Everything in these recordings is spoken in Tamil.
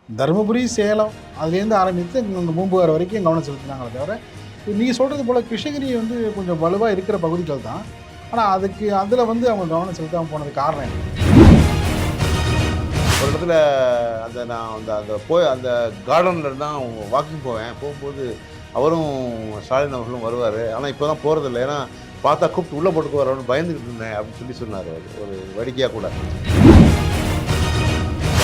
தருமபுரி, சேலம் அதுலேருந்து ஆரம்பித்து இங்கே பூம்புகார் வரைக்கும் கவனம் செலுத்தினாங்களே தவிர, நீங்கள் சொல்கிறது போல் கிருஷ்ணகிரி வந்து கொஞ்சம் வலுவாக இருக்கிற பகுதிகள் தான். ஆனால் அதுக்கு அதில் வந்து அவங்க கவனம் செலுத்தாமல் போனது காரணம் என்ன? ஒரு இடத்துல நான் அந்த கார்டன்ல தான் வாக்கிங் போவேன். போகும்போது அவரும் ஸ்டாலின் அவர்களும் வருவார். ஆனால் இப்போ தான் போகிறதில்ல. ஏன்னா பார்த்தா கூப்பிட்டு உள்ளே போட்டுக்கு வரோன்னு பயந்துக்கிட்டு இருந்தேன் அப்படின்னு சொன்னார் அவர். ஒரு வேடிக்கையாக கூட.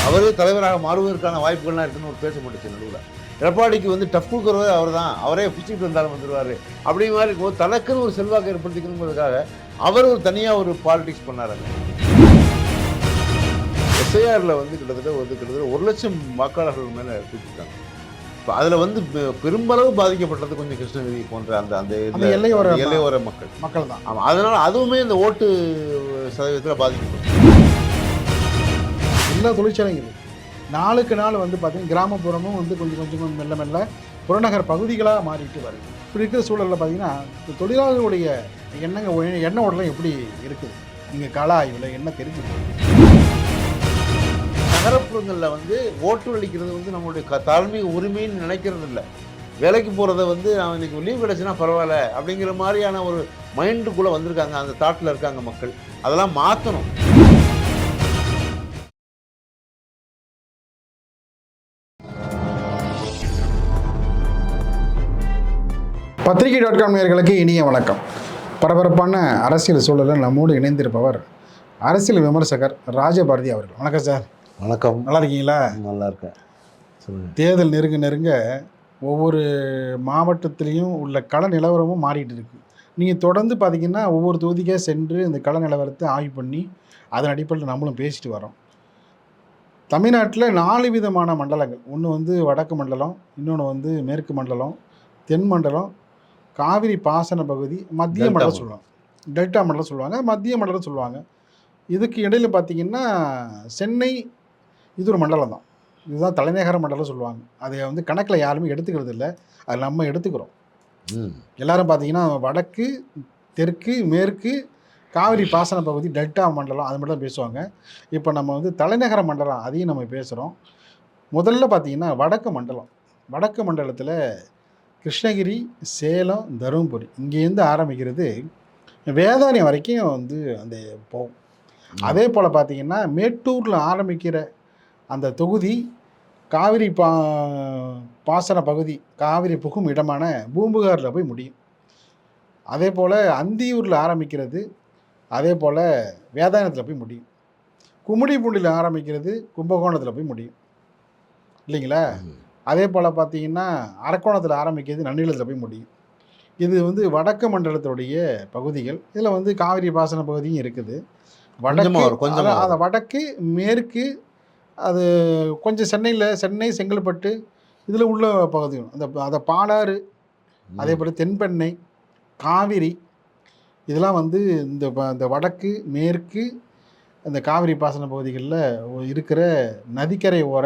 அவரே தலைவராக மாறுவதற்கான வாய்ப்புகள்லாம் இருக்குன்னு ஒரு பேசப்பட்டுச்சு நடுவில். எடப்பாடிக்கு வந்து டஃப் கொடுக்குறவர் அவர் தான், அவரே பிச்சுக்கிட்டு வந்தாலும் வந்துடுவார் அப்படிங்கிற மாதிரி இருக்கும்போது தனக்குன்னு ஒரு செல்வாக்கு ஏற்படுத்திக்கணுங்கிறதுக்காக அவர் ஒரு தனியாக ஒரு பாலிடிக்ஸ் பண்ணார். எஸ்ஐஆரில் வந்து கிட்டத்தட்ட 1 லட்சம் வாக்காளர்கள் மேலே தூக்கிட்டாங்க. இப்போ அதில் வந்து பெரும்பளவு பாதிக்கப்பட்டது கொஞ்சம் கிருஷ்ணகிரி போன்ற அந்த எல்லையோர மக்கள் தான். ஆமாம், அதனால் அதுவுமே இந்த ஓட்டு சதவீதத்தில் பாதிக்கப்படும். எல்லா தொழிற்சாலைங்களும் நாளுக்கு நாள் வந்து பார்த்தீங்கன்னா கிராமப்புறமும் வந்து கொஞ்சம் கொஞ்சம் மெல்ல மெல்ல புறநகர் பகுதிகளாக மாறிட்டு வருது. இப்படி இருக்கிற சூழலில் பார்த்தீங்கன்னா தொழிலாளர்களுடைய எண்ண ஓடலாம் எப்படி இருக்குது? நீங்கள் கள ஆய்வில் என்ன தெரிஞ்சுக்கணும்? நகரப்புறங்களில் வந்து ஓட்டு அளிக்கிறது வந்து நம்மளுடைய தார்மீக உரிமைன்னு நினைக்கிறது இல்லை. வேலைக்கு போகிறத வந்து நான் இன்றைக்கி லீவ் கிடச்சுன்னா பரவாயில்ல அப்படிங்கிற மாதிரியான ஒரு மைண்டுக்குள்ளே வந்திருக்காங்க. அந்த தாட்டில் இருக்காங்க மக்கள். அதெல்லாம் மாற்றணும். பத்திரிகை.com நேயர்களுக்கு இனிய வணக்கம். பரபரப்பான அரசியல் சூழலில் நம்மோடு இணைந்திருப்பவர் அரசியல் விமர்சகர் ராஜபாரதி அவர்கள். வணக்கம் சார். வணக்கம். நல்லா இருக்கீங்களா? நல்லா இருக்கேன். தேர்தல் நெருங்க ஒவ்வொரு மாவட்டத்திலையும் உள்ள கள நிலவரமும் மாறிட்டு இருக்கு. நீங்கள் தொடர்ந்து பார்த்தீங்கன்னா ஒவ்வொரு தொகுதிக்காக சென்று இந்த கள நிலவரத்தை ஆய்வு பண்ணி அதன் அடிப்படையில் நம்மளும் பேசிட்டு வரோம். தமிழ்நாட்டில் 4 விதமான மண்டலங்கள். ஒன்று வந்து வடக்கு மண்டலம், இன்னொன்று வந்து மேற்கு மண்டலம், தென் மண்டலம், காவிரி பாசன பகுதி, மத்திய மண்டலம் சொல்லுவாங்க, டெல்டா மண்டலம் சொல்லுவாங்க, மத்திய மண்டலம் சொல்லுவாங்க. இதுக்கு இடையில் பார்த்திங்கன்னா சென்னை இது ஒரு மண்டலம் தான். இதுதான் தலைநகர மண்டலம் சொல்லுவாங்க. அதை வந்து கணக்கில் யாருமே எடுத்துக்கிறது இல்லை. அது நம்ம எடுத்துக்கிறோம். எல்லாரும் பார்த்திங்கன்னா வடக்கு, தெற்கு, மேற்கு, காவிரி பாசன பகுதி, டெல்டா மண்டலம் அது மட்டும் தான் பேசுவாங்க. இப்போ நம்ம வந்து தலைநகர மண்டலம் அதையும் நம்ம பேசுகிறோம். முதல்ல பார்த்திங்கன்னா வடக்கு மண்டலத்தில் கிருஷ்ணகிரி, சேலம், தருமபுரி இங்கேருந்து ஆரம்பிக்கிறது வேதாரண்யம் வரைக்கும் வந்து அந்த போகும். அதே போல் பார்த்திங்கன்னா மேட்டூரில் ஆரம்பிக்கிற அந்த தொகுதி காவிரி பாசன பகுதி, காவிரி புகும் இடமான பூம்புகாரில் போய் முடியும். அதே போல் அந்தியூரில் ஆரம்பிக்கிறது, அதே போல் வேதாரண்யத்தில் போய் முடியும். கும்மிடிப்பூண்டியில் ஆரம்பிக்கிறது கும்பகோணத்தில் போய் முடியும் இல்லைங்களா? அதே போல் பார்த்தீங்கன்னா அரக்கோணத்தில் ஆரம்பிக்கிறது நன்னிலத்தில் போய் முடியும். இது வந்து வடக்கு மண்டலத்துடைய பகுதிகள். இதில் வந்து காவிரி பாசன பகுதியும் இருக்குது. வடக்கு, மேற்கு, அது கொஞ்சம் சென்னை, செங்கல்பட்டு இதில் உள்ள பகுதிகள், அந்த பாலாறு, அதே போல் தென்பெண்ணை, காவிரி இதெல்லாம் வந்து இந்த வடக்கு, மேற்கு, இந்த காவிரி பாசன பகுதிகளில் இருக்கிற நதிக்கரை ஓர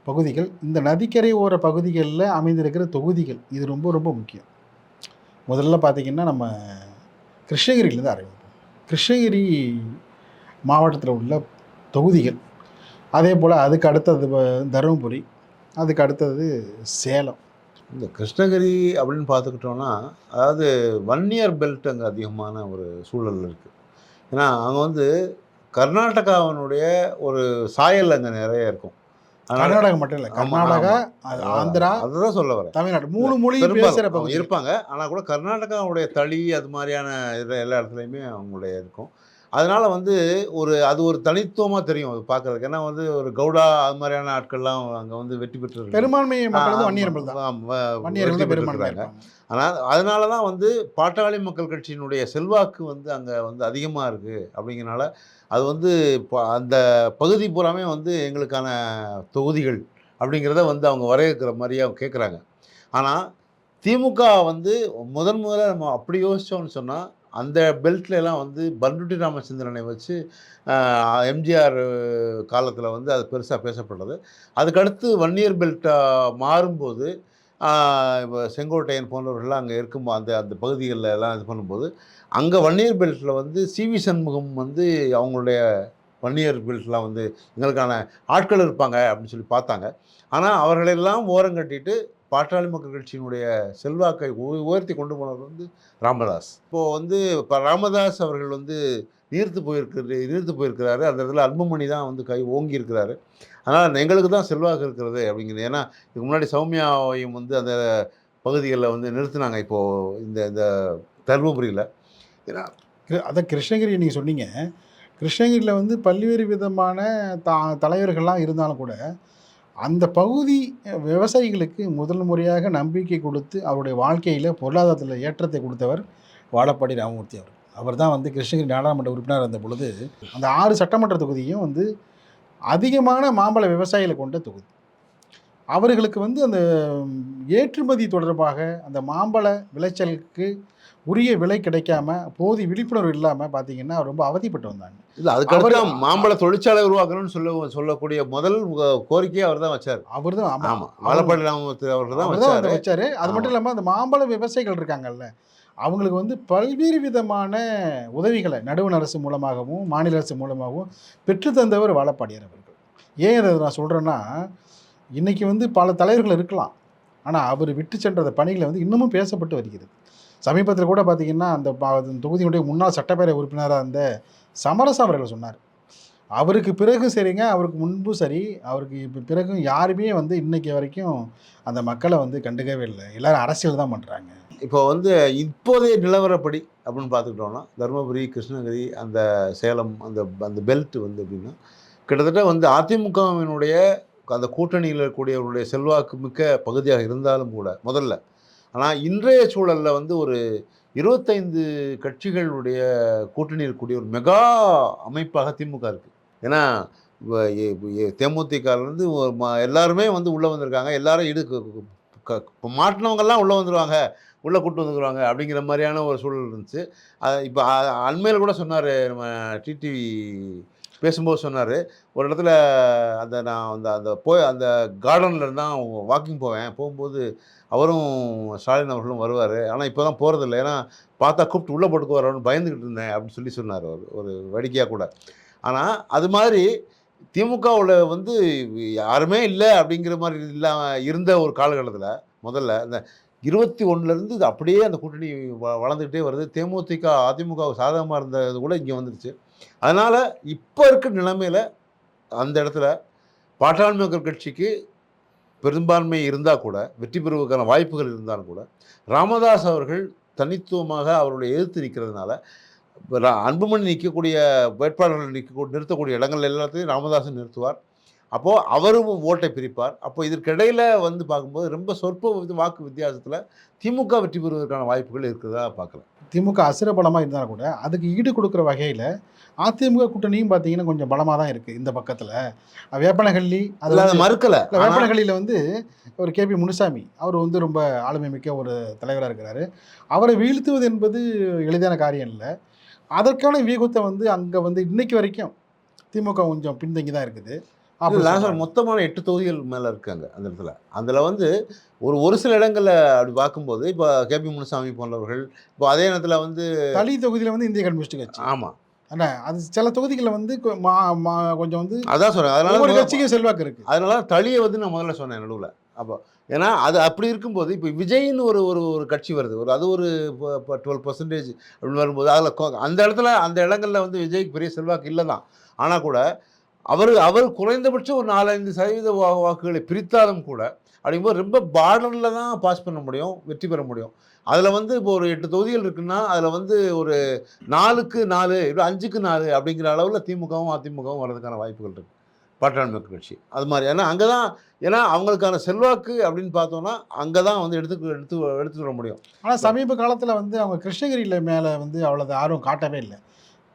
பகுதிகள். இந்த நதிக்கரை ஓர பகுதிகளில் அமைந்திருக்கிற தொகுதிகள் இது ரொம்ப ரொம்ப முக்கியம். முதல்ல பார்த்திங்கன்னா நம்ம கிருஷ்ணகிரியிலேருந்து ஆரம்பிப்போம். கிருஷ்ணகிரி மாவட்டத்தில் உள்ள தொகுதிகள், அதே போல் அதுக்கு அடுத்தது தருமபுரி, அதுக்கு அடுத்தது சேலம். இந்த கிருஷ்ணகிரி அப்படின்னு பார்த்துக்கிட்டோன்னா, அதாவது வன்னியர் பெல்ட் அங்கே அதிகமான ஒரு சூழல் இருக்குது. ஏன்னா அங்கே வந்து கர்நாடகாவினுடைய ஒரு சாயல் அங்கே நிறைய இருக்கும். கர்நாடகா மட்டும் இல்லை, கர்நாடகா, ஆந்திரா, அதுதான் சொல்ல வரேன். தமிழ்நாடு 3 மொழி பேசுகிற பகுதி இருப்பாங்க. ஆனால் கூட கர்நாடகாவுடைய தளி அது மாதிரியான எல்லா இடத்துலையுமே அவங்களுடைய இருக்கும். அதனால் வந்து அது ஒரு தனித்துவமாக தெரியும் அது பார்க்குறதுக்கு. ஏன்னா வந்து ஒரு கவுடா அது மாதிரியான ஆட்கள்லாம் அங்கே வந்து வெற்றி பெற்று பெரும்பான்மை மக்கள் வந்து வன்னியர்கள் பெற்றுருக்காங்க. ஆனால் அதனால தான் வந்து பாட்டாளி மக்கள் கட்சியினுடைய செல்வாக்கு வந்து அங்கே வந்து அதிகமாக இருக்குது. அப்படிங்கிறனால அது வந்து அந்த பகுதி பூராமே வந்து எங்களுக்கான தொகுதிகள் அப்படிங்கிறத வந்து அவங்க வரையறுக்கிற மாதிரியே அவங்க கேட்குறாங்க. ஆனால் திமுக வந்து முதல்ல நம்ம அப்படி யோசித்தோம்னு சொன்னால் அந்த பெல்ட்லாம் வந்து பண்ருட்டி ராமச்சந்திரனை வச்சு எம்ஜிஆர் காலத்தில் வந்து அது பெருசாக பேசப்பட்டது. அதுக்கடுத்து வன்னியர் பெல்ட்டாக மாறும்போது இப்போ செங்கோட்டையன் போன்றவர்கள்லாம் அங்கே இருக்கும்போது அந்த பகுதிகளில் எல்லாம் இது பண்ணும்போது அங்கே வன்னியர் பெல்ட்டில் வந்து சிவி சண்முகம் வந்து அவங்களுடைய வன்னியர் பெல்ட்லாம் வந்து எங்களுக்கான ஆட்கள் இருப்பாங்க அப்படின்னு சொல்லி பார்த்தாங்க. ஆனால் அவர்களெல்லாம் ஓரங்கட்டிட்டு பாட்டாளி மக்கள் கட்சியினுடைய செல்வாக்கை உயர்த்தி கொண்டு போனவர் வந்து ராமதாஸ். இப்போது வந்து இப்போ ராமதாஸ் அவர்கள் வந்து நீர்த்து போயிருக்கிறாரு. அந்த இடத்துல அன்புமணி தான் வந்து கை ஓங்கி இருக்கிறாரு. அதனால் எங்களுக்கு தான் செல்வாக்கு இருக்கிறது அப்படிங்கிறது. ஏன்னா இதுக்கு முன்னாடி சௌமியாவையும் வந்து அந்த பகுதிகளில் வந்து நிறுத்தினாங்க இப்போது இந்த இந்த தருமபுரியில். ஏன்னா அதான் கிருஷ்ணகிரி நீங்கள் சொன்னீங்க. கிருஷ்ணகிரியில் வந்து பல்வேறு விதமான தலைவர்கள்லாம் இருந்தாலும் கூட அந்த பகுதி விவசாயிகளுக்கு முதல் முறையாக நம்பிக்கை கொடுத்து அவருடைய வாழ்க்கையில் பொருளாதாரத்தில் ஏற்றத்தை கொடுத்தவர் வாழப்பாடி ராமமூர்த்தி அவர். அவர் தான் வந்து கிருஷ்ணகிரி நாடாளுமன்ற உறுப்பினர் இருந்த பொழுது அந்த 6 சட்டமன்ற தொகுதியும் வந்து அதிகமான மாம்பழ விவசாயிகளை கொண்ட தொகுதி. அவர்களுக்கு வந்து அந்த ஏற்றுமதி தொடர்பாக அந்த மாம்பழ விளைச்சலுக்கு உரிய விலை கிடைக்காம போதிய விழிப்புணர்வு இல்லாமல் பார்த்தீங்கன்னா ரொம்ப அவதிப்பட்டு வந்தாங்க. இல்லை அதுக்கப்புறம் மாம்பழ தொழிற்சாலை உருவாக்கணும்னு சொல்லக்கூடிய முதல் கோரிக்கையை அவர் தான் வச்சார். அவர் தான் ஆமாம் வாழப்பாடி ராமமூர்த்தி அவர்கள் தான் வச்சார். அது மட்டும் இல்லாமல் அந்த மாம்பழ விவசாயிகள் இருக்காங்கல்ல, அவங்களுக்கு வந்து பல்வேறு விதமான உதவிகளை நடுவண் அரசு மூலமாகவும் மாநில அரசு மூலமாகவும் பெற்றுத்தந்தவர் வாழப்பாடியார் அவர்கள். ஏன் இதை நான் சொல்கிறேன்னா, இன்றைக்கி வந்து பல தலைவர்கள் இருக்கலாம், ஆனால் அவர் விட்டு சென்ற பணிகளை வந்து இன்னமும் பேசப்பட்டு வருகிறது. சமீபத்தில் கூட பார்த்திங்கன்னா அந்த தொகுதியினுடைய முன்னாள் சட்டப்பேரவை உறுப்பினராக இருந்த சமரசம் அவர்கள் சொன்னார், அவருக்கு பிறகு சரிங்க, அவருக்கு முன்பும் சரி, அவருக்கு இப்போ பிறகும் யாருமே வந்து இன்றைக்கி வரைக்கும் அந்த மக்களை வந்து கண்டுக்கவே இல்லை, எல்லோரும் அரசியல் தான் பண்ணுறாங்க. இப்போ வந்து இப்போதைய நிலவரப்படி அப்படின்னு பார்த்துக்கிட்டோம்னா தருமபுரி, கிருஷ்ணகிரி, அந்த சேலம், அந்த அந்த பெல்ட் வந்து எப்படின்னா கிட்டத்தட்ட வந்து அதிமுகவினுடைய அந்த கூட்டணியில் இருக்கக்கூடியவருடைய செல்வாக்கு மிக்க பகுதியாக இருந்தாலும் கூட முதல்ல, ஆனால் இன்றைய சூழலில் வந்து ஒரு 25 கட்சிகளுடைய கூட்டணி இருக்கக்கூடிய ஒரு மெகா அமைப்பாக திமுக இருக்குது. ஏன்னா தேமுதிகலேருந்து எல்லாருமே வந்து உள்ளே வந்திருக்காங்க. எல்லாரும் மாட்டினவங்கெல்லாம் உள்ளே வந்துடுவாங்க, உள்ளே கூட்டு வந்துருவாங்க அப்படிங்கிற மாதிரியான ஒரு சூழல் இருந்துச்சு. இப்போ அண்மையில் கூட சொன்னார், நம்ம டிடிவி பேசும்போது சொன்னார், ஒரு இடத்துல நான் அந்த கார்டனில் தான் வாக்கிங் போகும்போது அவரும் ஸ்டாலின் அவர்களும் வருவார், ஆனால் இப்போ தான் போகிறதில்ல, ஏன்னா பார்த்தா கூப்பிட்டு உள்ளே போட்டுக்கு வரணும்னு பயந்துக்கிட்டு இருந்தேன் அப்படின்னு சொல்லி சொன்னார் அவர் ஒரு வேடிக்கையாக கூட. ஆனால் அது மாதிரி திமுகவில் வந்து யாருமே இல்லை அப்படிங்கிற மாதிரி இருந்த ஒரு காலகட்டத்தில் முதல்ல இந்த 21லேருந்து இது அப்படியே அந்த கூட்டணி வளர்ந்துக்கிட்டே வருது. தேமுதிக அதிமுக சாதகமாக இருந்தது கூட இங்கே வந்துடுச்சு. அதனால் இப்போ இருக்கிற நிலைமையில் அந்த இடத்துல பாட்டாளி மக்கள் கட்சிக்கு பெரும்பான்மை இருந்தால் கூட, வெற்றி பெறுவதற்கான வாய்ப்புகள் இருந்தாலும் கூட, ராமதாஸ் அவர்கள் தனித்துவமாக அவருடைய எதிர்த்து நிற்கிறதுனால அன்புமணி நிற்கக்கூடிய வேட்பாளர்கள் நிறுத்தக்கூடிய இடங்கள் எல்லாத்தையும் ராமதாஸன் நிறுத்துவார். அப்போது அவரும் ஓட்டை பிரிப்பார். அப்போ இதற்கிடையில் வந்து பார்க்கும்போது ரொம்ப சொற்ப வாக்கு வித்தியாசத்தில் திமுக வெற்றி பெறுவதற்கான வாய்ப்புகள் இருக்குதா பார்க்கலாம். திமுக அசுர பலமாக இருந்தாலும் கூட அதுக்கு ஈடு கொடுக்குற வகையில் அதிமுக கூட்டணியும் பார்த்தீங்கன்னா கொஞ்சம் பலமாக தான் இருக்குது. இந்த பக்கத்தில் வேப்பனஹள்ளி அதில் மறுக்கலை. வேப்பனஹள்ளியில் வந்து ஒரு கேபி முனுசாமி அவர் வந்து ரொம்ப ஆளுமை மிக்க ஒரு தலைவராக இருக்கிறாரு. அவரை வீழ்த்துவது என்பது எளிதான காரியம் இல்லை. அதற்கான வியூகத்தை வந்து அங்கே வந்து இன்னைக்கு வரைக்கும் திமுக கொஞ்சம் பின்தங்கி தான் இருக்குது. மொத்தமான 8 தொகுதிகள் மேலே இருக்காங்க அந்த இடத்துல. அதில் வந்து ஒரு சில இடங்களில் அப்படி பார்க்கும்போது இப்போ கேபி முனுசாமி போன்றவர்கள், இப்போ அதே நேரத்தில் வந்து தளி தொகுதியில் வந்து இந்திய கம்யூனிஸ்ட் கட்சி. ஆமாம், ஆனால் அது சில தொகுதிகளில் வந்து கொஞ்சம் வந்து அதான் சொல்கிறேன். அதனால ஒரு கட்சிக்கு செல்வாக்கு இருக்குது. அதனால தளியை வந்து நான் முதல்ல சொன்னேன் நடுவில். அப்போ ஏன்னா அது அப்படி இருக்கும்போது இப்போ விஜய்னு ஒரு ஒரு கட்சி வருது, அது ஒரு 12% அப்படின்னு வரும்போது அதில் அந்த இடத்துல அந்த இடங்களில் வந்து விஜய்க்கு பெரிய செல்வாக்கு இல்லை தான். ஆனால் கூட அவர் குறைந்தபட்சம் ஒரு 4-5% வாக்குகளை பிரித்தாலும் கூட அப்படிங்கும்போது ரொம்ப பார்டரில் தான் பாஸ் பண்ண முடியும், வெற்றி பெற முடியும். அதில் வந்து இப்போ ஒரு 8 தொகுதிகள் இருக்குன்னா அதில் வந்து ஒரு 4க்கு 4 இல்லை 5க்கு 4 அப்படிங்கிற அளவில் திமுகவும் அதிமுகவும் வர்றதுக்கான வாய்ப்புகள் இருக்குது பாட்டாளி மக்கள் கட்சி. அது மாதிரி ஏன்னா அவங்களுக்கான செல்வாக்கு அப்படின்னு பார்த்தோன்னா அங்கே தான் வந்து எடுத்துட்டு வர முடியும். ஆனால் சமீப காலத்தில் வந்து அவங்க கிருஷ்ணகிரியில் மேலே வந்து அவ்வளோ ஆர்வம் காட்டவே இல்லை.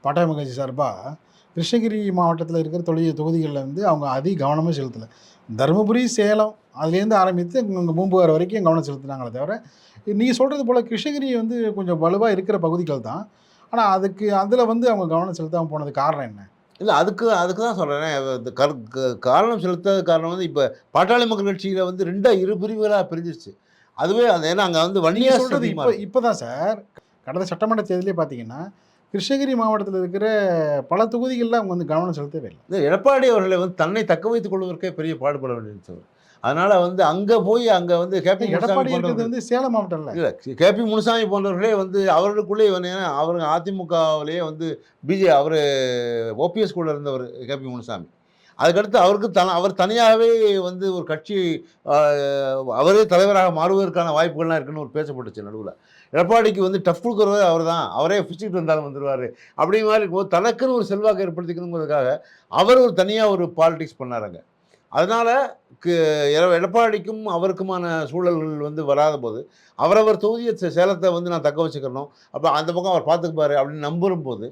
பாட்டாளி மக்கள் கட்சி சார்பாக கிருஷ்ணகிரி மாவட்டத்தில் இருக்கிற தொகுதிகளில் வந்து அவங்க அதிக கவனமே செலுத்தலை. தருமபுரி, சேலம் அதுலேருந்து ஆரம்பித்து இங்கே பூம்புகார் வரைக்கும் கவனம் செலுத்தினாங்களே தவிர, நீங்கள் சொல்கிறது போல் கிருஷ்ணகிரி வந்து கொஞ்சம் வலுவாக இருக்கிற பகுதிகள் தான். ஆனால் அதில் வந்து அவங்க கவனம் செலுத்தாமல் போனது காரணம் என்ன? இல்லை அதுக்கு தான் சொல்கிறேன். காரணம் செலுத்தாத காரணம் வந்து இப்போ பாட்டாளி மக்கள் கட்சியில் வந்து 2 பிரிவுகளாக பிரிஞ்சிருச்சு. அதுவே ஏன்னா அங்கே வந்து வன்னியா சொல்கிறது இப்போ தான் சார் கடந்த சட்டமன்ற தேர்தலே பார்த்தீங்கன்னா கிருஷ்ணகிரி மாவட்டத்தில் இருக்கிற பல தொகுதிகளில் அவங்க வந்து கவனம் செலுத்தவே இல்லை. இந்த எடப்பாடி அவர்களை வந்து தன்னை தக்க வைத்துக் கொள்வதற்கே பெரிய பாடுபட வேண்டியிருந்தவர். அதனால வந்து அங்கே போய் அங்கே வந்து கேபி முனுசாமி எடப்பாடி இருக்கிறது போன்றவர்கள் வந்து சேலம் மாவட்டம் இல்லை. இல்லை, கேபி முனுசாமி போன்றவர்களே வந்து அவர்களுக்குள்ளே வந்து அவருங்க அதிமுகவிலேயே வந்து அவர் ஓபிஎஸ் கூட இருந்தவர் கேபி முனுசாமி. அதுக்கடுத்து அவருக்கு அவர் தனியாகவே வந்து ஒரு கட்சி அவரே தலைவராக மாறுவதற்கான வாய்ப்புகள்லாம் இருக்குன்னு ஒரு பேசப்பட்டுச்சு நடுவில். எடப்பாடிக்கு வந்து டஃப் கொடுக்குறவர் அவர் தான், அவரே பிடிச்சிட்டு வந்தாலும் வந்துடுவார் அப்படிங்கிற மாதிரி இருக்கும்போது தனக்குன்னு ஒரு செல்வாக்கு ஏற்படுத்திக்கணுங்கிறதுக்காக அவர் ஒரு தனியாக ஒரு பாலிடிக்ஸ் பண்ணாருங்க. அதனால் எடப்பாடிக்கும் அவருக்குமான சூழல்கள் வந்து வராத போது அவரவர் தொகுதியை சேலத்தை வந்து நான் தக்க வச்சுக்கிறணும், அப்போ அந்த பக்கம் அவர் பார்த்துக்குப்பாரு அப்படின்னு நம்புறும் போது,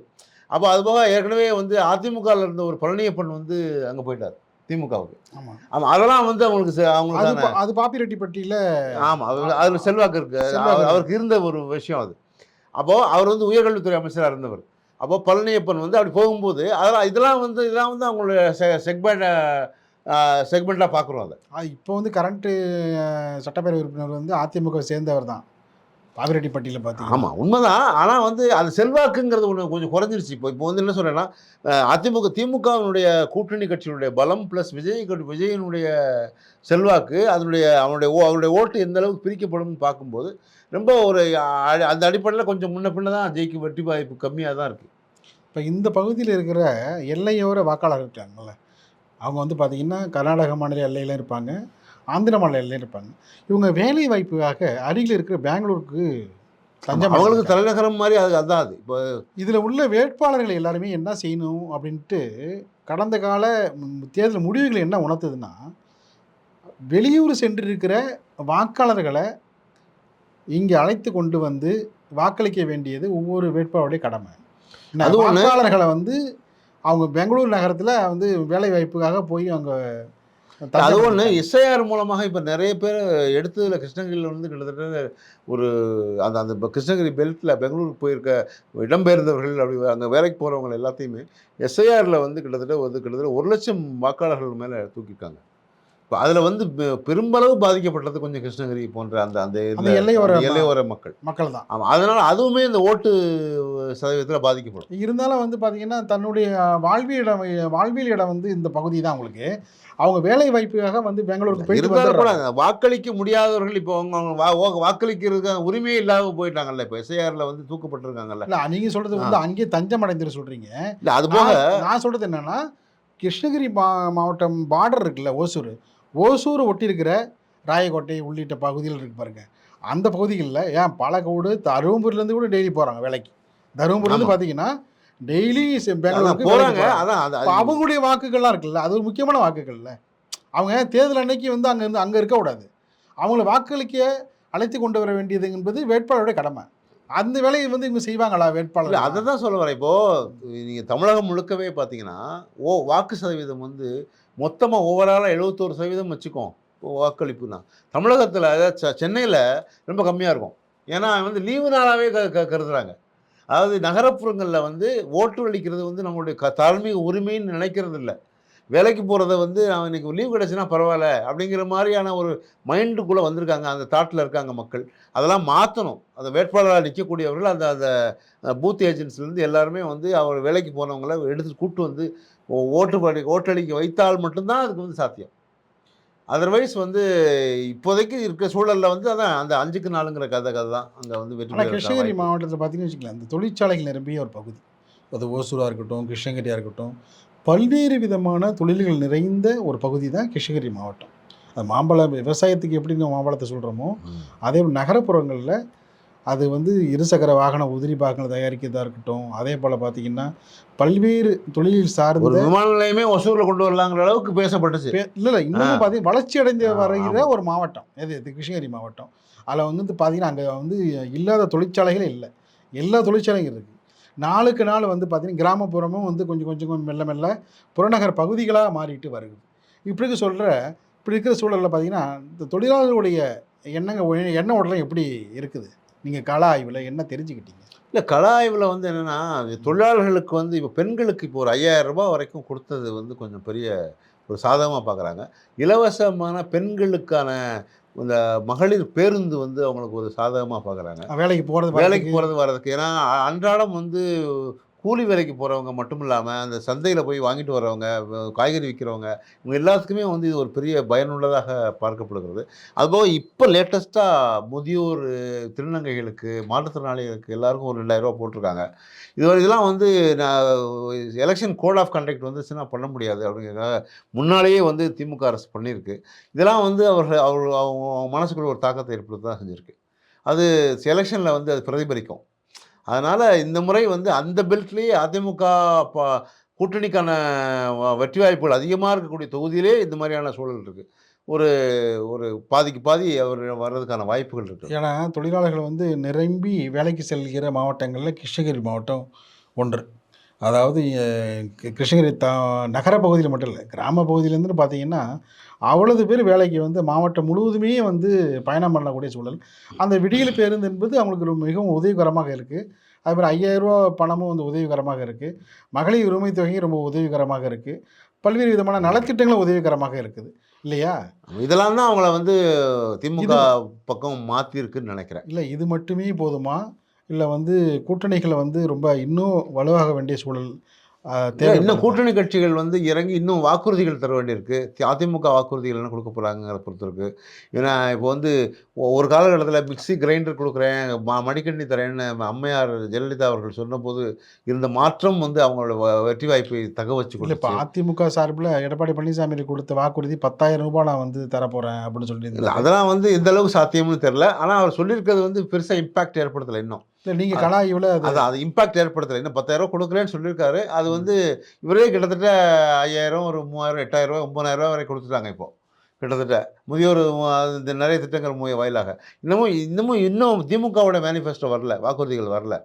அப்போ அதுபோக ஏற்கனவே வந்து அதிமுகவில் இருந்த ஒரு பழனியப்பன் வந்து அங்கே போயிட்டார் திமுகவுக்கு. ஆமாம், அதெல்லாம் வந்து அவங்களுக்கு அது பாப்பிரெட்டிப்பட்டியில். ஆமாம், அதில் செல்வாக்கு இருக்குது, அவருக்கு இருந்த ஒரு விஷயம் அது. அப்போது அவர் வந்து உயர்கல்வித்துறை அமைச்சராக இருந்தவர். அப்போது பழனியப்பன் வந்து அப்படி போகும்போது இதெல்லாம் வந்து அவங்களுடைய செக்மெண்ட்டாக பார்க்குறோம். அதை இப்போ வந்து கரண்ட்டு சட்டப்பேரவை உறுப்பினர் வந்து அதிமுக சேர்ந்தவர் தான் பாப்பிரெட்டிப்பட்டியில் பார்த்தீங்கன்னா. ஆமாம், உண்மைதான். ஆனால் வந்து அது செல்வாக்குங்கிறது ஒன்று கொஞ்சம் குறைஞ்சிருச்சு. இப்போ வந்து என்ன சொல்கிறேன்னா, திமுகவினுடைய கூட்டணி கட்சியினுடைய பலம் ப்ளஸ் விஜயினுடைய செல்வாக்கு, அவருடைய ஓட்டு எந்த அளவுக்கு பிரிக்கப்படும் பார்க்கும்போது ரொம்ப ஒரு அந்த அடிப்படையில் கொஞ்சம் முன்ன பின்ன தான் ஜெயிக்கும் வெற்றி வாய்ப்பு கம்மியாக தான் இருக்குது. இப்போ இந்த பகுதியில் இருக்கிற எல்லையோர வாக்காளர் இருக்காங்கல்ல, அவங்க வந்து பார்த்திங்கன்னா கர்நாடக மாநில எல்லையிலும் இருப்பாங்க, ஆந்திர மாநில எல்லையிலும் இருப்பாங்க. இவங்க வேலை வாய்ப்புக்காக அருகில் இருக்கிற பெங்களூருக்கு அவங்களுக்கு தலைநகரம் மாதிரி அதான் அது. இப்போ இதில் உள்ள வேட்பாளர்கள் எல்லாருமே என்ன செய்யணும் அப்படின்ட்டு கடந்த கால தேர்தல் முடிவுகள் என்ன உணர்த்துதுன்னா, வெளியூர் சென்றிருக்கிற வாக்காளர்களை இங்கே அழைத்து கொண்டு வந்து வாக்களிக்க வேண்டியது ஒவ்வொரு வேட்பாளருடைய கடமை. அது வாக்காளர்களை வந்து அவங்க பெங்களூர் நகரத்தில் வந்து வேலை வாய்ப்புக்காக போய் அவங்க அது ஒன்று எஸ்ஐஆர் மூலமாக இப்போ நிறைய பேர் எடுத்ததில் கிருஷ்ணகிரியில் வந்து கிட்டத்தட்ட ஒரு அந்த கிருஷ்ணகிரி பெல்ட்டில் பெங்களூருக்கு போயிருக்க இடம்பெயர்ந்தவர்கள் அப்படி அங்கே வேலைக்கு போகிறவங்க எல்லாத்தையுமே எஸ்ஐஆரில் வந்து கிட்டத்தட்ட 1,00,000 வாக்காளர்கள் மேலே தூக்கியிருக்காங்க. இப்போ அதில் வந்து பெரும்பளவு பாதிக்கப்பட்டது கொஞ்சம் கிருஷ்ணகிரி போன்ற அந்த எல்லையோர மக்கள் தான். ஆமாம், அதனால் அதுவுமே இந்த ஓட்டு சதவீதத்தில் பாதிக்கப்படும். இருந்தாலும் வந்து பார்த்தீங்கன்னா தன்னுடைய வாழ்வியல் இடம் வந்து இந்த பகுதி தான். அவங்களுக்கு அவங்க வேலை வாய்ப்புக்காக வந்து பெங்களூருக்கு போயிட்டு கூட வாக்களிக்க முடியாதவர்கள் இப்போ அவங்க வாக்களிக்கிறதுக்கு உரிமையே இல்லாமல் போயிட்டாங்கல்ல. இப்போ எஸ்ஐஆரில் வந்து தூக்கப்பட்டிருக்காங்கல்ல. இல்லை, நீங்கள் சொல்கிறது வந்து அங்கேயே தஞ்சம் அடைந்துட்டு சொல்கிறீங்க. இல்லை, அது போக நான் சொல்கிறது என்னென்னா, கிருஷ்ணகிரி மாவட்டம் பார்டர் இருக்குல்ல, ஓசூர் ஒட்டி இருக்கிற ராயக்கோட்டை உள்ளிட்ட பகுதிகள் இருக்கு பாருங்கள். அந்த பகுதிகளில் ஏன் பாலக்கோடு தருமபுரியிலேருந்து கூட டெய்லி போகிறாங்க வேலைக்கு. தருமபுரிலேருந்து பார்த்தீங்கன்னா டெய்லி பெங்களூருக்கு போகிறாங்க. அவங்களுடைய வாக்குகள்லாம் இருக்குல்ல, அது ஒரு முக்கியமான வாக்குகள் இல்லை. அவங்க தேர்தல் அன்னைக்கு வந்து அங்கே இருக்கக்கூடாது. அவங்கள வாக்களிக்க அழைத்து கொண்டு வர வேண்டியது என்பது வேட்பாளருடைய கடமை. அந்த வேலையை வந்து இவங்க செய்வாங்களா வேட்பாளர்? அதை தான் சொல்ல வரேன். இப்போது நீங்கள் தமிழகம் முழுக்கவே பார்த்தீங்கன்னா வாக்கு சதவீதம் வந்து மொத்தமாக ஓவராலாக 71% வச்சுக்கோம் வாக்களிப்புனா. தமிழகத்தில் சென்னையில் ரொம்ப கம்மியாக இருக்கும். ஏன்னா வந்து லீவு நாளாகவே கருதுகிறாங்க. அதாவது நகரப்புறங்களில் வந்து ஓட்டு அளிக்கிறது வந்து நம்மளுடைய தார்மீக உரிமைன்னு நினைக்கிறது இல்லை. வேலைக்கு போகிறத வந்து அவன் இன்றைக்கி லீவ் கிடச்சுன்னா பரவாயில்ல அப்படிங்கிற மாதிரியான ஒரு மைண்டுக்குள்ளே வந்திருக்காங்க. அந்த தாட்டில் இருக்காங்க மக்கள். அதெல்லாம் மாற்றணும். அந்த வேட்பாளராக நிற்கக்கூடியவர்கள் அந்த பூத் ஏஜென்ட்ஸ்லேருந்து எல்லாருமே வந்து அவர் வேலைக்கு போனவங்கள எடுத்து கூப்பிட்டு வந்து ஓட்டளிக்க வைத்தால் மட்டும்தான் அதுக்கு வந்து சாத்தியம். அதர்வைஸ் வந்து இப்போதைக்கு இருக்கிற சூழலில் வந்து அதான் அந்த 5க்கு 4ங்கிற கதை தான் அங்கே வந்து வெற்றி. கிருஷ்ணகிரி மாவட்டத்தில் பார்த்தீங்கன்னு வச்சுக்கலாம், அந்த தொழிற்சாலைகள் நிரம்பிய ஒரு பகுதி. அது ஓசூராக இருக்கட்டும், கிருஷ்ணகிரியாக இருக்கட்டும், பல்வேறு விதமான தொழில்கள் நிறைந்த ஒரு பகுதி தான் கிருஷ்ணகிரி மாவட்டம். அது மாம்பழம் விவசாயத்துக்கு எப்படி நம்ம மாம்பழத்தை சொல்கிறோமோ, அதே நகரப்புறங்களில் அது வந்து இருசக்கர வாகன உதிரி பாகங்கள் தயாரிக்கிறதா இருக்கட்டும், அதே போல் பார்த்திங்கன்னா பல்வேறு தொழிலில் சார்ந்த விமான நிலையமே ஒசூரில் கொண்டு வரலாங்கிற அளவுக்கு பேசப்பட்டுச்சு. இல்லை, இன்னும் பார்த்தீங்கன்னா வளர்ச்சி அடைந்து வருகிற ஒரு மாவட்டம் இது கிருஷ்ணகிரி மாவட்டம். அதில் வந்து பார்த்திங்கன்னா அங்கே வந்து இல்லாத தொழிற்சாலைகளே இல்லை, எல்லா தொழிற்சாலைகள் இருக்குது. நாளுக்கு நாள் வந்து பார்த்திங்கன்னா கிராமப்புறமும் வந்து கொஞ்சம் மெல்ல மெல்ல புறநகர் பகுதிகளாக மாறிட்டு வருது. இப்படி இருக்கிற சூழலில் பார்த்திங்கன்னா இந்த தொழிலாளர்களுடைய எண்ண ஓட்டலாம் எப்படி இருக்குது? நீங்கள் கள ஆய்வில் என்ன தெரிஞ்சுக்கிட்டீங்க? இல்லை, கள ஆய்வில் வந்து என்னென்னா தொழிலாளர்களுக்கு வந்து இப்போ பெண்களுக்கு இப்போ ஒரு 5,000 ரூபாய் வரைக்கும் கொடுத்தது வந்து கொஞ்சம் பெரிய ஒரு சாதகமாக பார்க்குறாங்க. இலவசமான பெண்களுக்கான இந்த மகளிர் பேருந்து வந்து அவங்களுக்கு ஒரு சாதகமாக பார்க்குறாங்க. வேலைக்கு போகிறது வேலைக்கு போகிறது வர்றதுக்கு. ஏன்னா அன்றாடம் வந்து கூலி வேலைக்கு போகிறவங்க மட்டும் இல்லாமல் அந்த சந்தையில் போய் வாங்கிட்டு வரவங்க, காய்கறி விற்கிறவங்க, இவங்க எல்லாத்துக்குமே வந்து இது ஒரு பெரிய பயனுள்ளதாக பார்க்கப்படுகிறது. அதுபோக இப்போ லேட்டஸ்ட்டாக முதியோர், திருநங்கைகளுக்கு, மாற்றுத்திறனாளிகளுக்கு எல்லாருக்கும் ஒரு ரூ. 2000 போட்டிருக்காங்க. இதெல்லாம் வந்து நான் எலெக்ஷன் கோட் ஆஃப் கண்டக்ட் வந்துச்சுன்னா பண்ண முடியாது அப்படிங்கிறதுக்காக முன்னாலேயே வந்து திமுக அரசு பண்ணியிருக்கு. இதெல்லாம் வந்து அவங்க மனசுக்குள்ள ஒரு தாக்கத்தை ஏற்படுத்த தான் செஞ்சிருக்கு. அது எலெக்ஷனில் வந்து அது பிரதிபலிக்கும். அதனால் இந்த முறை வந்து அந்த பெல்ட்லேயே அதிமுக ப கூட்டணிக்கான வெற்றி வாய்ப்புகள் அதிகமாக இருக்கக்கூடிய தொகுதியிலே இந்த மாதிரியான சூழல் இருக்குது. ஒரு ஒரு பாதிக்கு பாதி அவர் வர்றதுக்கான வாய்ப்புகள் இருக்குது. ஏன்னா தொழிலாளர்கள் வந்து நிரம்பி வேலைக்கு செல்கிற மாவட்டங்களில் கிருஷ்ணகிரி மாவட்டம் ஒன்று. அதாவது கிருஷ்ணகிரி நகர பகுதியில் மட்டும் இல்லை, கிராம பகுதியிலேருந்து பார்த்தீங்கன்னா அவ்வளவு பேர் வேலைக்கு வந்து மாவட்டம் முழுவதுமே வந்து பயணம் பண்ணக்கூடிய சூழல். அந்த விடியல் பேருந்து என்பது அவங்களுக்கு மிகவும் உதவிகரமாக இருக்குது. அதுமாதிரி ரூ. 5000 பணமும் வந்து உதவிகரமாக இருக்குது. மகளிர் உரிமை தொகையும் ரொம்ப உதவிகரமாக இருக்குது. பல்வேறு விதமான நலத்திட்டங்களும் உதவிகரமாக இருக்குது இல்லையா? இதெல்லாம் தான் அவங்கள வந்து திமுக பக்கம் மாற்றிருக்குன்னு நினைக்கிறேன். இல்லை, இது மட்டுமே போதுமா? இல்லை வந்து கூட்டணிகளை வந்து ரொம்ப இன்னும் வலுவாக வேண்டிய சூழல் இன்னும் கூட்டணி கட்சிகள் வந்து இறங்கி இன்னும் வாக்குறுதிகள் தர வேண்டியிருக்கு. அதிமுக வாக்குறுதிகள் என்ன கொடுக்க போகிறாங்கிறத பொறுத்து இருக்குது. ஏன்னா இப்போ வந்து ஒரு காலகட்டத்தில் மிக்ஸி கிரைண்டர் கொடுக்குறேன், மடிக்கணினி தரேன்னு அம்மையார் ஜெயலலிதா அவர்கள் சொன்னபோது இருந்த மாற்றம் வந்து அவங்களோட வெற்றி வாய்ப்பை தக வச்சு கொடுத்து. இப்போ அதிமுக சார்பில் எடப்பாடி பழனிசாமி கொடுத்த வாக்குறுதி ரூ. 10,000 நான் வந்து தரப்போகிறேன் அப்படின்னு சொல்லியிருந்தாங்க. அதெல்லாம் வந்து எந்த அளவுக்கு சாத்தியம்னு தெரில. ஆனால் அவர் சொல்லியிருக்கிறது வந்து பெருசாக இம்பாக்ட் ஏற்படுத்தலை இன்னும். இல்லை, நீங்கள் கலாய்வில் அது இம்பாக்ட் ஏற்படுத்தலை. இன்னும் 10,000 கொடுக்குறேன்னு சொல்லியிருக்காரு. அது வந்து இவரே கிட்டத்தட்ட 5000, ஒரு 3000, 8000, 9000 வரை கொடுத்துட்டாங்க இப்போ கிட்டத்தட்ட. முதியோர் இந்த நிறைய திட்டங்கள் வாயிலாக. இன்னும் திமுகவோட மேனிஃபெஸ்டோ வரல, வாக்குறுதிகள் வரல.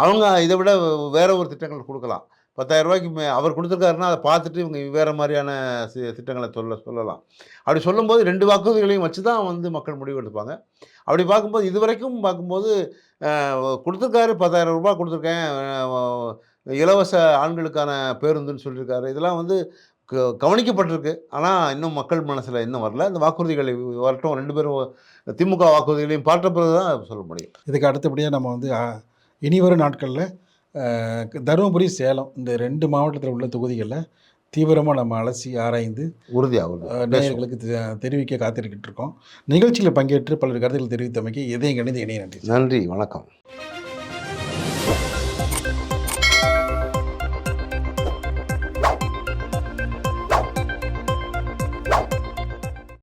அவங்க இதை விட வேற ஒரு திட்டங்கள் கொடுக்கலாம். 10,000 அவர் கொடுத்துருக்காருன்னா அதை பார்த்துட்டு இவங்க வேறு மாதிரியான திட்டங்களை சொல்லலாம். அப்படி சொல்லும்போது 2 வாக்குறுதிகளையும் வச்சு தான் வந்து மக்கள் முடிவு எடுப்பாங்க. அப்படி பார்க்கும்போது இதுவரைக்கும் பார்க்கும்போது கொடுத்துருக்காரு, ரூ. 10,000 கொடுத்துருக்கேன், இலவச ஆண்களுக்கான பேருந்துன்னு சொல்லியிருக்காரு. இதெல்லாம் வந்து கவனிக்கப்பட்டிருக்கு. ஆனால் இன்னும் மக்கள் மனசில் இன்னும் வரல. இந்த வாக்குறுதிகளை வரட்டும், 2 பேரும் திமுக வாக்குறுதிகளையும் பார்த்த பிறகு தான் சொல்ல முடியும். இதுக்கு அடுத்தபடியாக நம்ம வந்து இனிவரும் நாட்களில் தருமபுரி, சேலம் இந்த 2 மாவட்டத்தில் உள்ள தொகுதிகளில் தீவிரமாக நம்ம அலசி ஆராய்ந்து உறுதியாக நேயர்களுக்கு தெரிவிக்க காத்திருக்கிட்டு இருக்கோம். நிகழ்ச்சியில் பங்கேற்று பல்வேறு கருத்துக்கள் தெரிவித்தமைக்கு இதயம் கணித இணைய நன்றி. நன்றி, வணக்கம்.